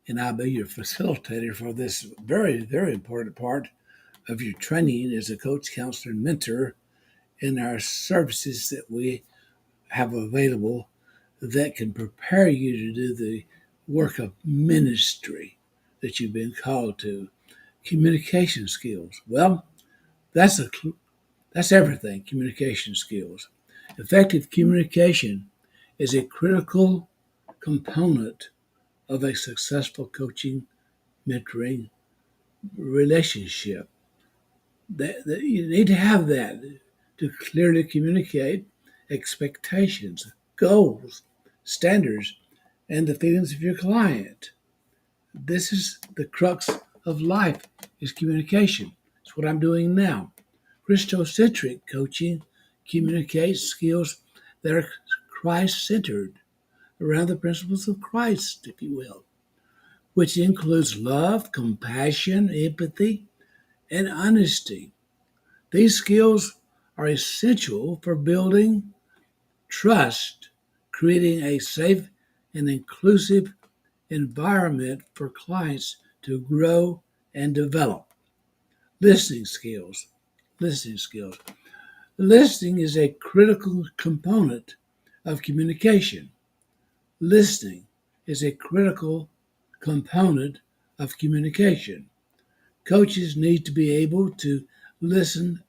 and I'll be your facilitator for this very, very important part of your training as a coach, counselor, and mentor in our services that we have available that can prepare you to do the work of ministry that you've been called to. Communication skills. Well, that's a that's everything. Communication skills. Effective communication is a critical component of a successful coaching, mentoring relationship. That you need to have that to clearly communicate expectations, goals, standards, and the feelings of your client. This is the crux of life is communication. It's what I'm doing now. Christocentric coaching communicates skills that are Christ-centered around the principles of Christ, if you will, which includes love, compassion, empathy, and honesty. These skills are essential for building trust, creating a safe and inclusive environment for clients to grow and develop. Listening skills. Listening skills. Listening is a critical component of communication. Listening is a critical component of communication. Coaches need to be able to listen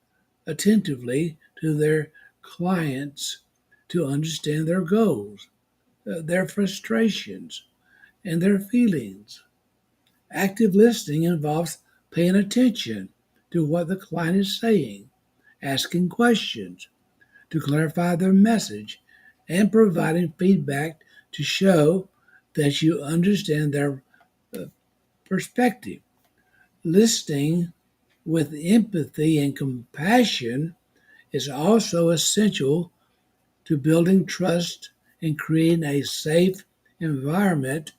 attentively to their clients to understand their goals, their frustrations, and their feelings. Active listening involves paying attention to what the client is saying, asking questions to clarify their message, and providing feedback to show that you understand their uh, perspective. Listening with empathy and compassion is also essential to building trust and creating a safe environment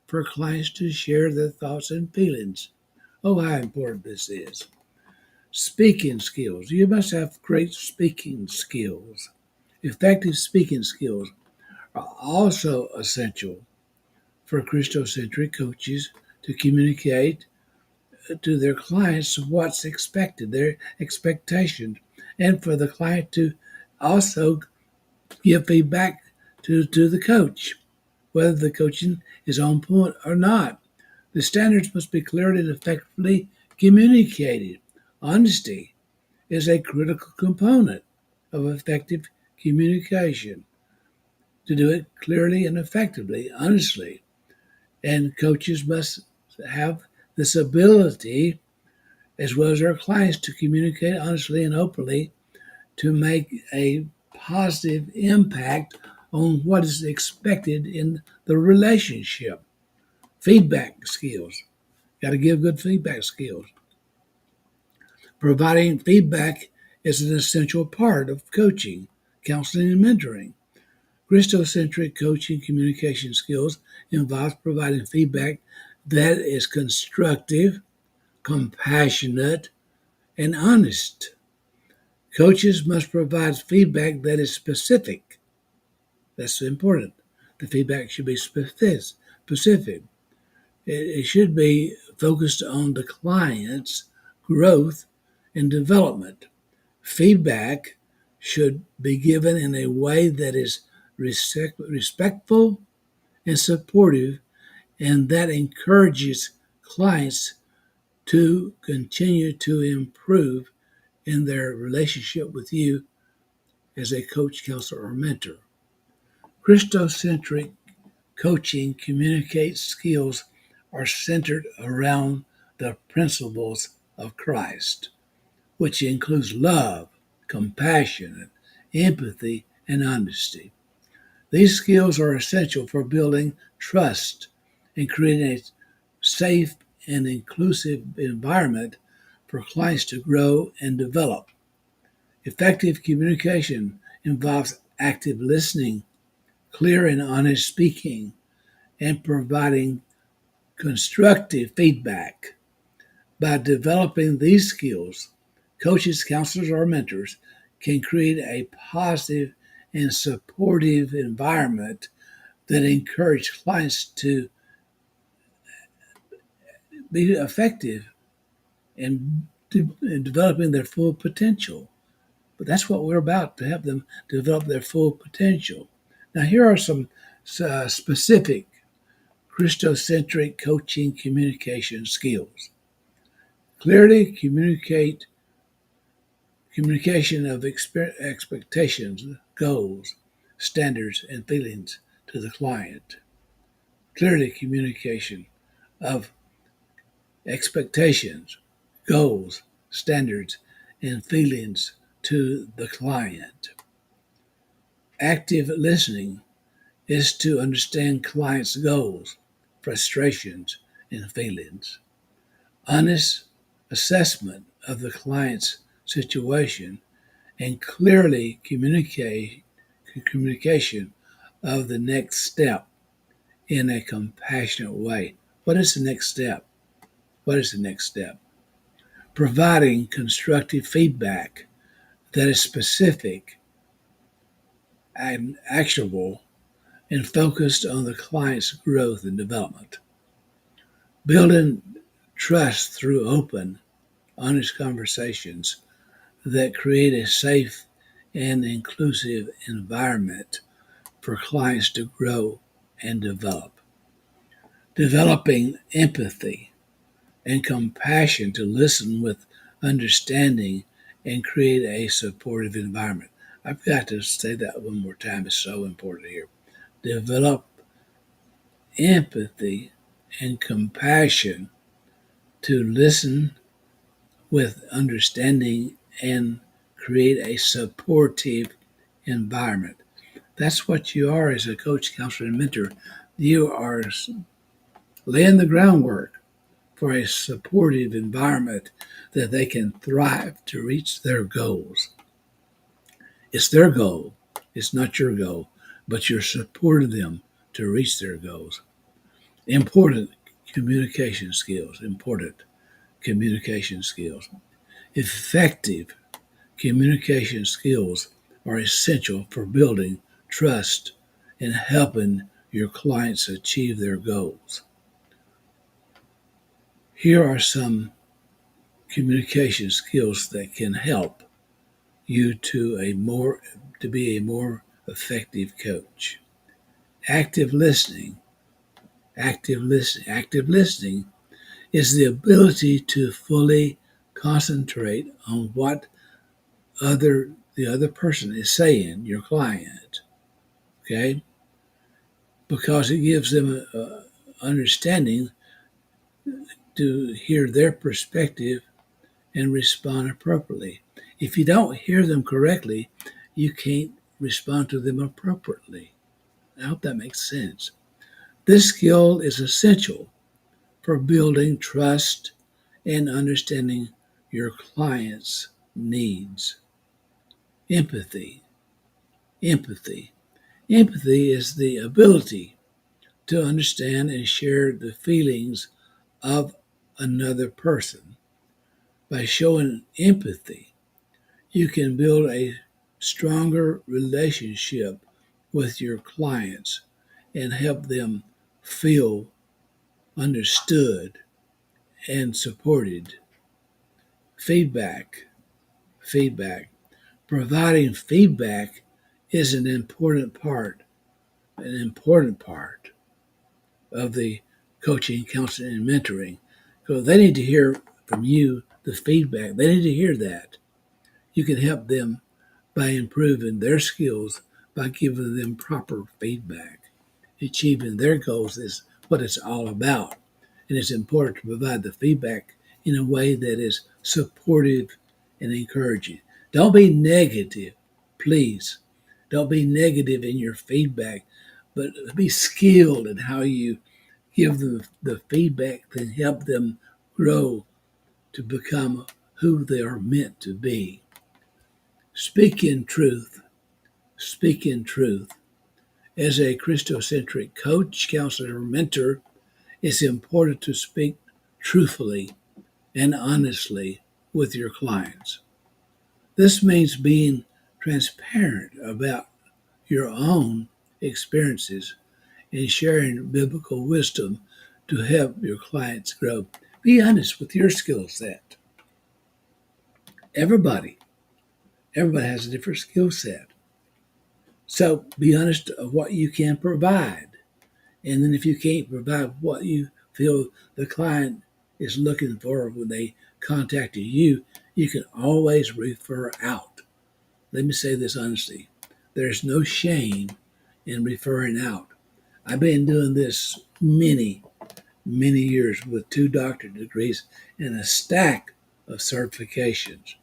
for clients to share their thoughts and feelings. Oh, how important this is. Speaking skills. You must have great speaking skills. Effective speaking skills are also essential for Christocentric coaches to communicate to their clients what's expected, their expectations, and for the client to also give feedback to the coach, whether the coaching is on point or not. The standards must be clearly and effectively communicated. Honesty is a critical component of effective communication. To do it clearly and effectively, honestly, and coaches must have this ability, as well as our clients, to communicate honestly and openly to make a positive impact on what is expected in the relationship. Feedback skills. Got to give good feedback skills. Providing feedback is an essential part of coaching, counseling, and mentoring. Christocentric coaching communication skills involves providing feedback that is constructive, compassionate, and honest. Coaches must provide feedback that is specific. That's important. The feedback should be specific. It should be focused on the client's growth and development. Feedback should be given in a way that is respectful and supportive and that encourages clients to continue to improve in their relationship with you as a coach, counselor, or mentor. Christocentric coaching communicates skills are centered around the principles of Christ, which includes love, compassion, empathy, and honesty. These skills are essential for building trust and creating a safe and inclusive environment for clients to grow and develop. Effective communication involves active listening, clear and honest speaking, and providing constructive feedback. By developing these skills, coaches, counselors, or mentors can create a positive and supportive environment that encourage clients to be effective in developing their full potential. But that's what we're about, to help them develop their full potential. Now, here are some specific Christocentric coaching communication skills. Clearly communication of expectations, goals, standards, and feelings to the client. Clearly communication of expectations, goals, standards, and feelings to the client. Active listening is to understand clients' goals, frustrations, and feelings. Honest assessment of the client's situation and clearly communication of the next step in a compassionate way. What is the next step? What is the next step? Providing constructive feedback that is specific and actionable and focused on the client's growth and development. Building trust through open, honest conversations that create a safe and inclusive environment for clients to grow and develop. Developing empathy and compassion to listen with understanding and create a supportive environment. I've got to say that one more time. It's so important here. Develop empathy and compassion to listen with understanding and create a supportive environment. That's what you are as a coach, counselor, and mentor. You are laying the groundwork for a supportive environment that they can thrive to reach their goals. It's their goal. It's not your goal, but you're supporting them to reach their goals. Important communication skills. Important communication skills. Effective communication skills are essential for building trust and helping your clients achieve their goals. Here are some communication skills that can help you to be a more effective coach. Active listening. Active listening. Active listening is the ability to fully concentrate on what the other person is saying, your client. Okay? Because it gives them a understanding to hear their perspective and respond appropriately. If you don't hear them correctly, you can't respond to them appropriately. I hope that makes sense. This skill is essential for building trust and understanding your client's needs. Empathy. Empathy. Empathy is the ability to understand and share the feelings of another person. By showing empathy, you can build a stronger relationship with your clients and help them feel understood and supported. Feedback. Feedback. Providing feedback is an important part of the coaching, counseling, and mentoring. So they need to hear from you the feedback. They need to hear that. You can help them by improving their skills by giving them proper feedback. Achieving their goals is what it's all about. And it's important to provide the feedback in a way that is supportive and encouraging. Don't be negative, please. Don't be negative in your feedback, but be skilled in how you give them the feedback that help them grow to become who they are meant to be. Speak in truth. Speak in truth. As a Christocentric coach, counselor, or mentor, it's important to speak truthfully and honestly with your clients. This means being transparent about your own experiences and sharing biblical wisdom to help your clients grow. Be honest with your skill set. Everybody, everybody has a different skill set. So be honest of what you can provide. And then if you can't provide what you feel the client is looking for when they contact you, you can always refer out. Let me say this honestly. There's no shame in referring out. I've been doing this many years with 2 doctorate degrees and a stack of certifications.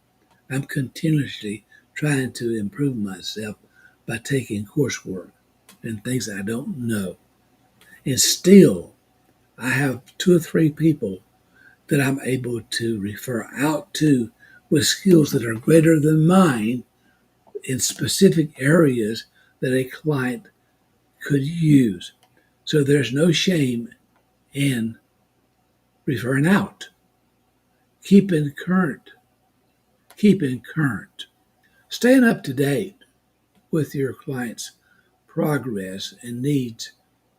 I'm continuously trying to improve myself by taking coursework and things I don't know. And still, I have 2 or 3 people that I'm able to refer out to with skills that are greater than mine in specific areas that a client could use. So there's no shame in referring out. Keeping current, keeping current. Staying up to date with your client's progress and needs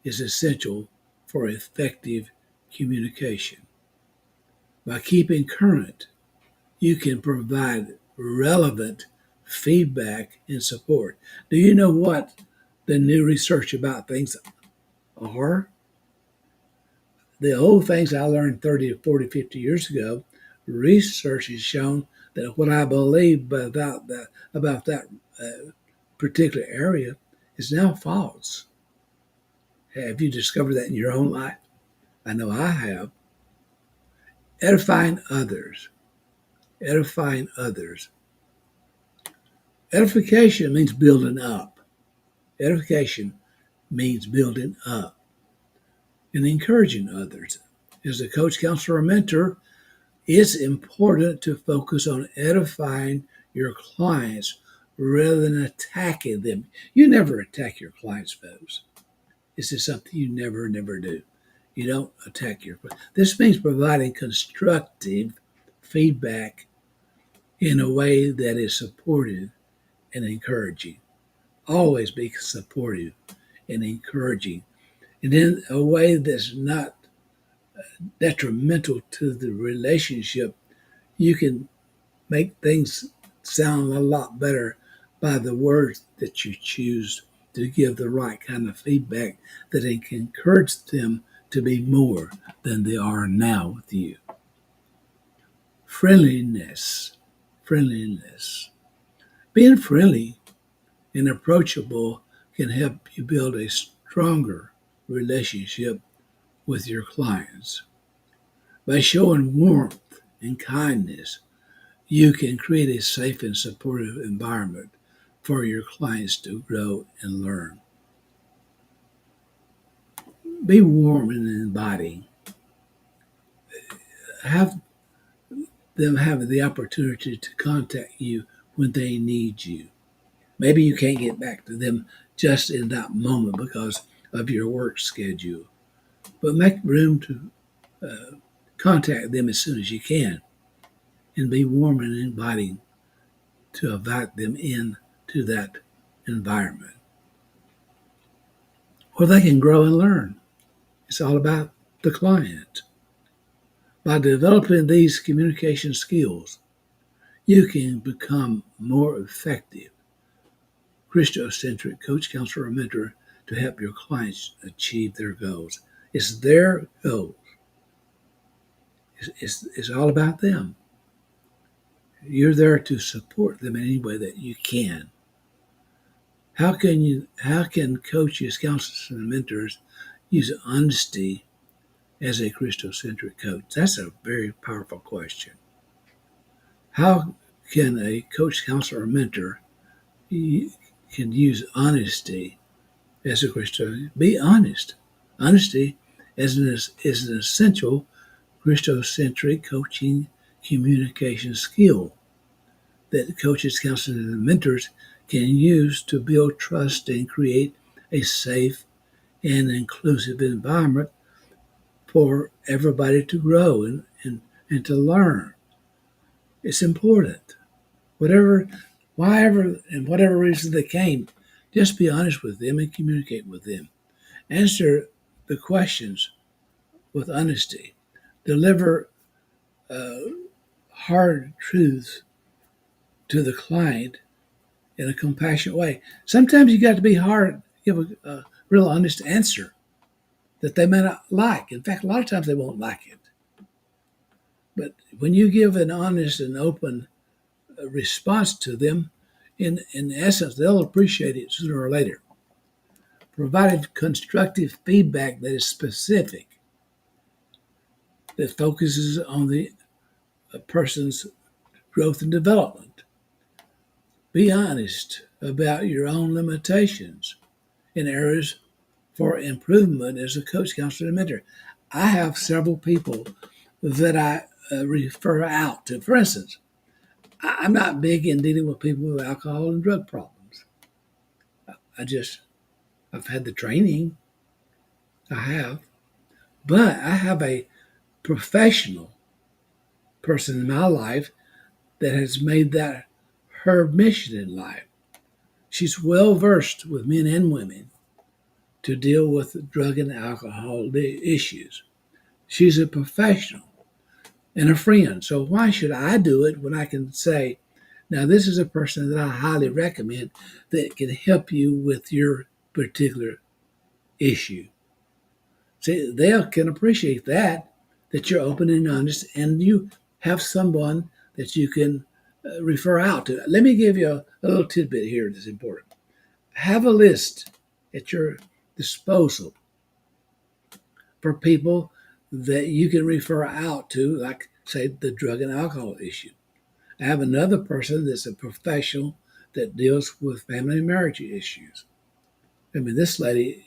is essential for effective communication. By keeping current, you can provide relevant feedback and support. Do you know what the new research about things are? The old things I learned 30, 40, 50 years ago, research has shown that what I believe about that particular area is now false. Have you discovered that in your own life? I know I have. Edifying others. Edifying others. Edification means building up. Edification means building up and encouraging others. As a coach, counselor, or mentor, it's important to focus on edifying your clients rather than attacking them. You never attack your clients, folks. This is something you never do. You don't attack your clients. This means providing constructive feedback in a way that is supportive and encouraging. Always be supportive and encouraging, and in a way that's not detrimental to the relationship. You can make things sound a lot better by the words that you choose to give the right kind of feedback that it can encourage them to be more than they are now with you. Friendliness. Friendliness. Being friendly and approachable can help you build a stronger relationship with your clients. By showing warmth and kindness, you can create a safe and supportive environment for your clients to grow and learn. Be warm and inviting. Have them have the opportunity to contact you when they need you. Maybe you can't get back to them just in that moment because of your work schedule, but make room to contact them as soon as you can and be warm and inviting to invite them in to that environment where they can grow and learn. It's all about the client. By developing these communication skills, you can become more effective Christocentric coach, counselor, or mentor to help your clients achieve their goals. It's their goals. It's all about them. You're there to support them in any way that you can. How can coaches, counselors, and mentors use honesty as a Christocentric coach? That's a very powerful question. How can a coach, counselor, or mentor can use honesty as a Christo? Be honest. Honesty is an essential Christocentric coaching communication skill that coaches, counselors, and mentors can use to build trust and create a safe and inclusive environment for everybody to grow and to learn. It's important. Whatever, and whatever reason they came, just be honest with them and communicate with them. Answer the questions with honesty. Deliver uh, hard truths to the client in a compassionate way. Sometimes you got to be hard, give a real honest answer that they may not like. In fact, a lot of times they won't like it. But when you give an honest and open response to them, in essence, they'll appreciate it sooner or later. Provided constructive feedback that is specific, that focuses on the person's growth and development. Be honest about your own limitations and areas for improvement as a coach, counselor, and mentor. I have several people that I refer out to. For instance, I'm not big in dealing with people with alcohol and drug problems. I've had the training, I have, but I have a professional person in my life that has made that her mission in life. She's well versed with men and women to deal with drug and alcohol issues. She's a professional and a friend. So why should I do it when I can say, now this is a person that I highly recommend that can help you with your particular issue. See, they can appreciate that you're open and honest and you have someone that you can refer out to. Let me give you a little tidbit here that's important. Have a list at your disposal for people that you can refer out to, like, say, the drug and alcohol issue. I have another person that's a professional that deals with family and marriage issues. I mean, this lady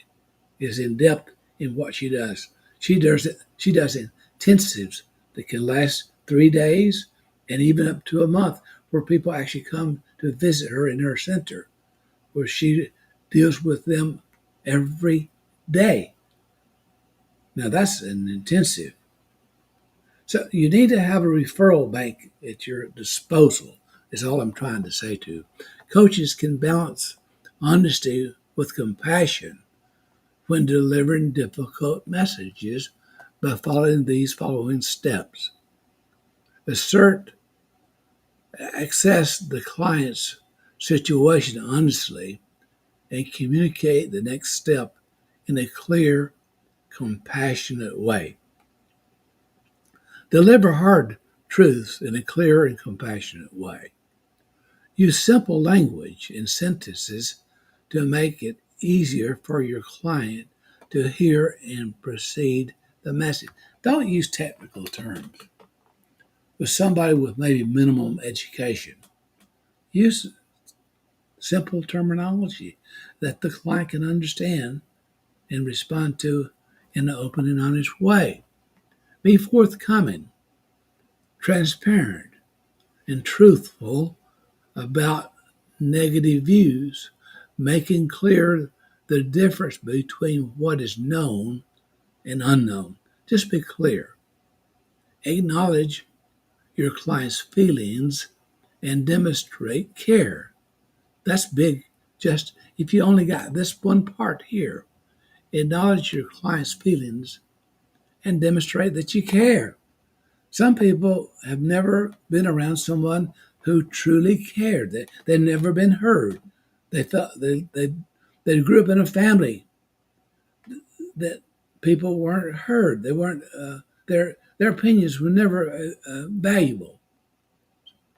is in depth in what she does. She does intensives that can last 3 days and even up to a month, where people actually come to visit her in her center, where she deals with them every day. Now that's an intensive. So you need to have a referral bank at your disposal, is all I'm trying to say to you. Coaches can balance honesty with compassion when delivering difficult messages by following these following steps. Assert, Assess the client's situation honestly, and communicate the next step in a clear, compassionate way. Deliver hard truths in a clear and compassionate way. Use simple language and sentences to make it easier for your client to hear and proceed the message. Don't use technical terms. With somebody with maybe minimum education, use simple terminology that the client can understand and respond to in an open and honest way. Be forthcoming, transparent, and truthful about negative views, making clear the difference between what is known and unknown. Just be clear. Acknowledge your client's feelings and demonstrate care. That's big. Just if you only got this one part here, acknowledge your client's feelings and demonstrate that you care. Some people have never been around someone who truly cared. They've never been heard. They thought they grew up in a family that people weren't heard. They weren't their opinions were never valuable.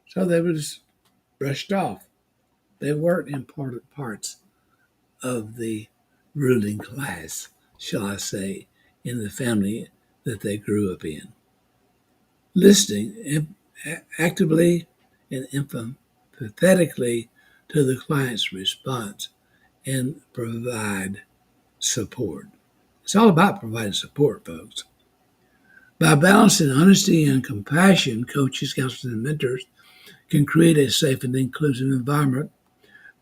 So they were just brushed off. They weren't important parts of the ruling class, shall I say, in the family that they grew up in. Listening actively and empathetically to the client's response and provide support. It's all about providing support, folks. By balancing honesty and compassion, coaches, counselors, and mentors can create a safe and inclusive environment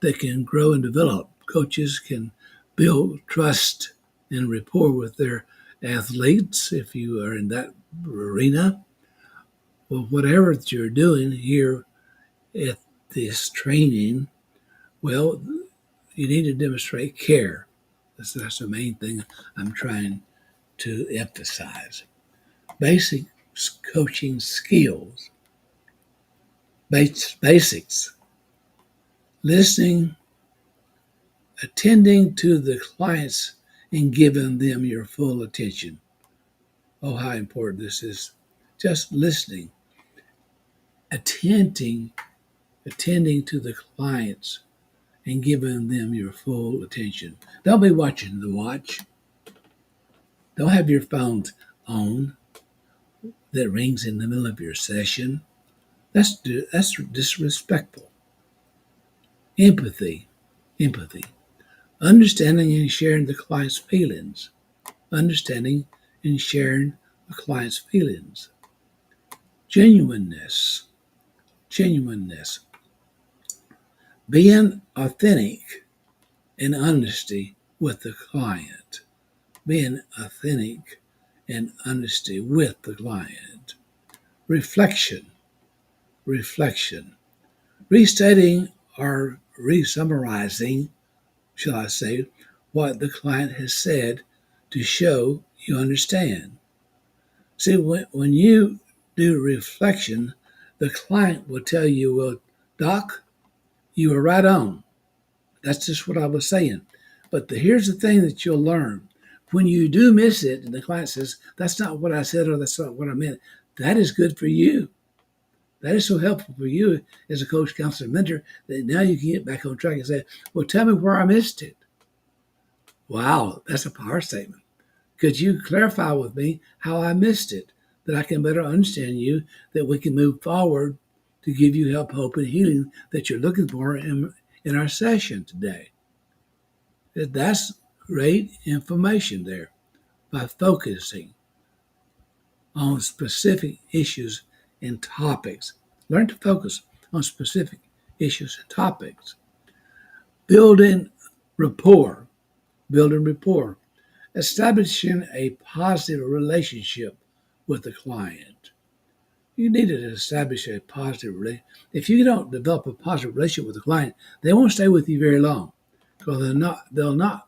that can grow and develop. Coaches can build trust and rapport with their athletes if you are in that arena. Well, whatever that you're doing here at this training, well, you need to demonstrate care. That's the main thing I'm trying to emphasize. Basic coaching skills, basics, listening, attending to the clients, and giving them your full attention. Oh, how important this is. Just listening, attending, attending to the clients, and giving them your full attention. Don't be watching the watch. Don't have your phone on that rings in the middle of your session. That's disrespectful. Empathy, empathy. Understanding and sharing the client's feelings. Understanding and sharing the client's feelings. Genuineness, genuineness. Being authentic and honesty with the client. Being authentic and honesty with the client. Reflection, reflection. Restating or re-summarizing, shall I say, what the client has said to show you understand. See, when you do reflection, the client will tell you, well, Doc, you were right on. That's just what I was saying. But here's the thing that you'll learn. When you do miss it, and the client says, that's not what I said or that's not what I meant, that is good for you. That is so helpful for you as a coach, counselor, mentor that now you can get back on track and say, well, tell me where I missed it. Wow, that's a power statement. Could you clarify with me how I missed it, that I can better understand you, that we can move forward to give you help, hope, and healing that you're looking for in our session today? That's great information there. By focusing on specific issues and topics. Learn to focus on specific issues and topics. Building rapport. Building rapport. Establishing a positive relationship with the client. You need to establish a positive relationship. If you don't develop a positive relationship with the client, they won't stay with you very long because they'll not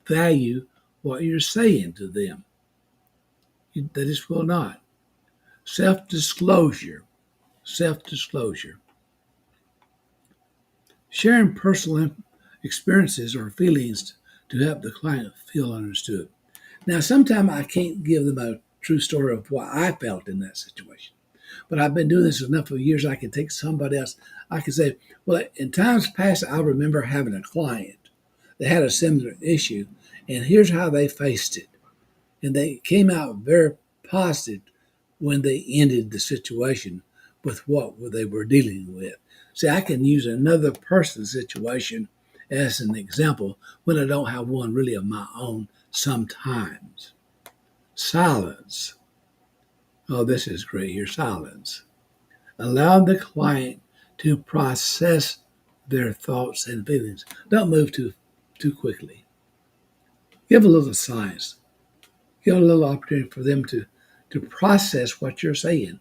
value what you're saying to them. They just will not. Self-disclosure. Self-disclosure. Sharing personal experiences or feelings to help the client feel understood. Now, sometimes I can't give them a true story of what I felt in that situation. But I've been doing this enough for years, I can take somebody else. I can say, well, in times past, I remember having a client that had a similar issue, and here's how they faced it. And they came out very positive when they ended the situation with what they were dealing with. See, I can use another person's situation as an example when I don't have one really of my own sometimes. Silence. Oh, this is great here. Silence. Allow the client to process their thoughts and feelings. Don't move too quickly. Give a little silence. Give a little opportunity for them to process what you're saying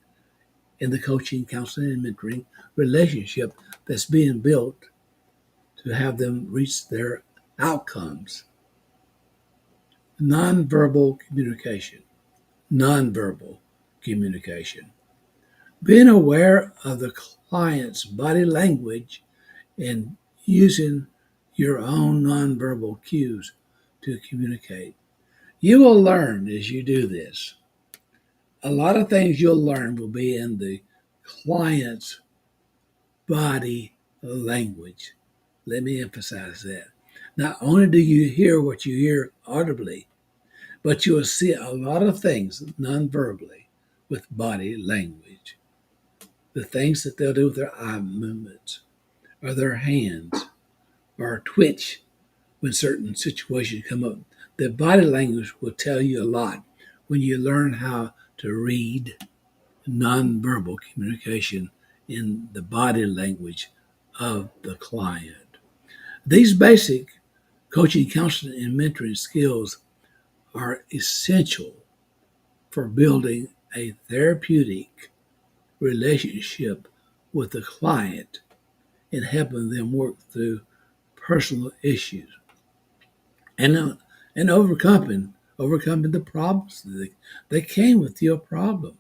in the coaching, counseling, and mentoring relationship that's being built to have them reach their outcomes. Nonverbal communication. Nonverbal communication. Being aware of the client's body language and using your own nonverbal cues to communicate. You will learn as you do this. A lot of things you'll learn will be in the client's body language. Let me emphasize that. Not only do you hear what you hear audibly, but you will see a lot of things non-verbally with body language. The things that they'll do with their eye movements, or their hands, or twitch when certain situations come up. The body language will tell you a lot when you learn how to read nonverbal communication in the body language of the client. These basic coaching, counseling, and mentoring skills are essential for building a therapeutic relationship with the client and helping them work through personal issues and overcoming the problems. They came with your problem.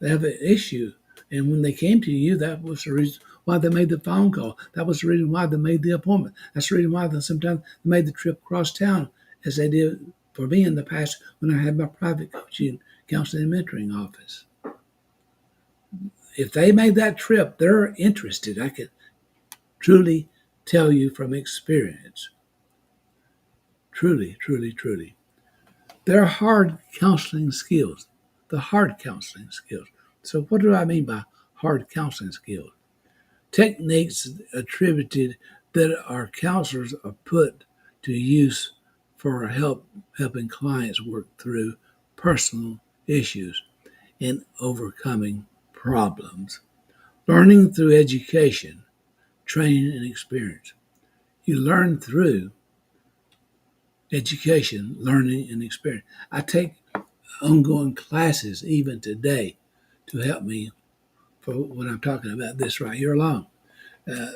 They have an issue. And when they came to you, that was the reason why they made the phone call. That was the reason why they made the appointment. That's the reason why they sometimes made the trip across town, as they did for me in the past when I had my private coaching, counseling, and mentoring office. If they made that trip, they're interested. I can truly tell you from experience. Truly, truly, truly. They're hard counseling skills, the hard counseling skills. So, what do I mean by hard counseling skills? Techniques attributed that our counselors are put to use for helping clients work through personal issues and overcoming problems. Learning through education, training, and experience. You learn through education, learning, and experience. I take ongoing classes even today to help me for what I'm talking about this right here alone. Uh,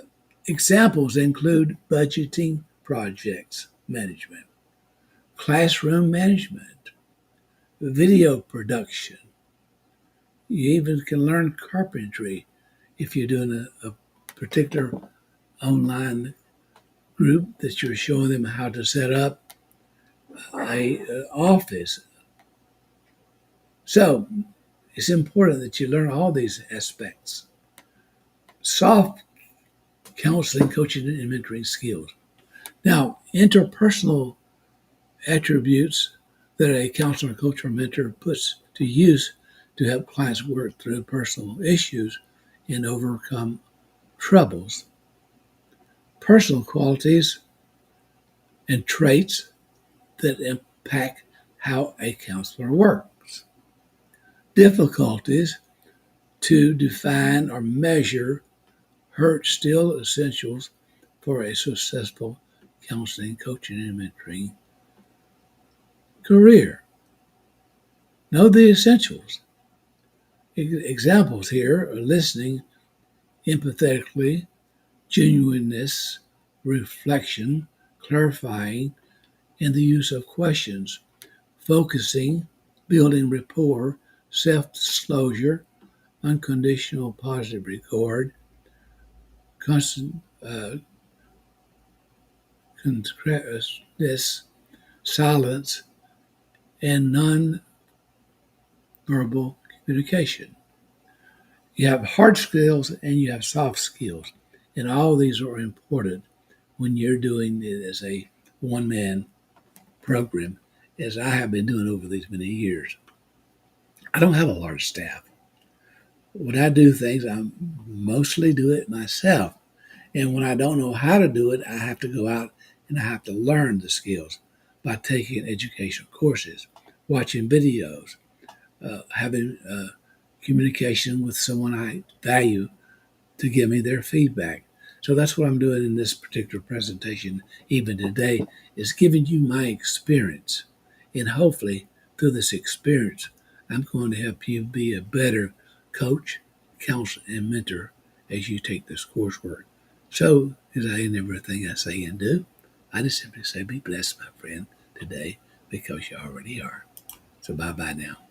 Examples include budgeting, projects management, classroom management, video production. You even can learn carpentry if you're doing a particular online group that you're showing them how to set up a office. So it's important that you learn all these aspects. Soft counseling, coaching, and mentoring skills. Now, interpersonal attributes that a counselor, coach, or mentor puts to use to help clients work through personal issues and overcome troubles. Personal qualities and traits that impact how a counselor works. Difficulties to define or measure hurt still essentials for a successful counseling, coaching, and mentoring career. Know the essentials. Examples here are listening empathetically, genuineness, reflection, clarifying, and the use of questions, focusing, building rapport, self disclosure, unconditional positive regard, constant concreteness, silence, and non-verbal communication. You have hard skills and you have soft skills, and all these are important when you're doing it as a one-man program, as I have been doing over these many years. I don't have a large staff. When I do things, I mostly do it myself. And when I don't know how to do it, I have to go out and I have to learn the skills by taking educational courses, watching videos, having communication with someone I value to give me their feedback. So that's what I'm doing in this particular presentation, even today, is giving you my experience. And hopefully, through this experience, I'm going to help you be a better coach, counselor, and mentor as you take this coursework. So, as I end everything I say and do, I just simply say, be blessed, my friend, today, because you already are. So, bye bye now.